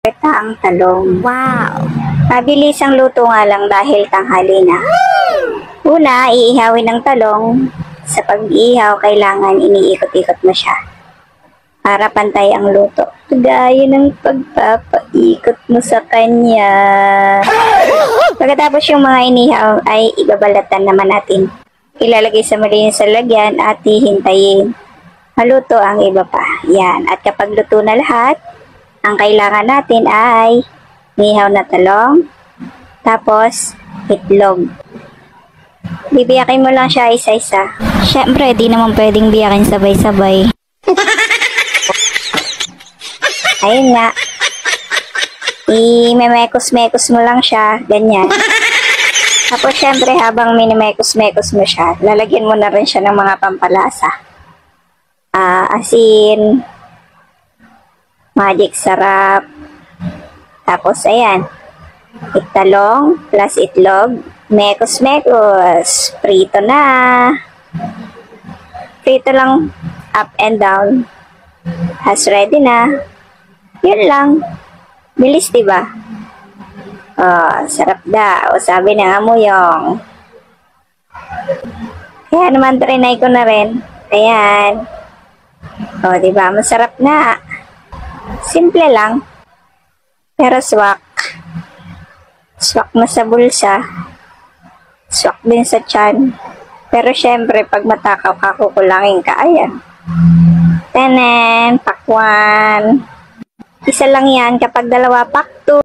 Ang talong. Wow! Mabilis ang luto nga lang dahil tanghali na. Una, iihawin ng talong. Sa pag-iihaw, kailangan iniikot-ikot mo siya para pantay ang luto. Gaya ng pagpapaikot mo sa kanya. Pagkatapos yung mga inihaw ay ibabalatan naman natin. Ilalagay sa malinis sa lagyan at hihintayin maluto ang iba pa. Yan. At kapag luto na lahat, ang kailangan natin ay nihaw na talong, tapos itlog. Bibiyakin mo lang siya isa-isa. Syempre, di naman pwedeng biyakin sabay-sabay. Ayun nga. I-memekos-mekos mo lang siya, ganyan. Tapos syempre, habang minimekos-mekos mo siya, lalagyan mo na rin siya ng mga pampalasa. Asin, magic sarap. Tapos, ayan. Italong plus itlog. Mekos-mekos. Prito na. Prito lang up and down. Has ready na. Yun lang. Bilis, diba? Oh, sarap daw. Sabi ng amuyong. Kaya naman, trinay ko na rin. Ayan. Oh, diba? Masarap na. Simple lang. Pero swak. Swak na sa bulsa. Swak din sa tiyan. Pero syempre, pag matakaw ka, kukulangin ka. Ayan. Tenen, pakwan. Isa lang yan. Kapag dalawa pak,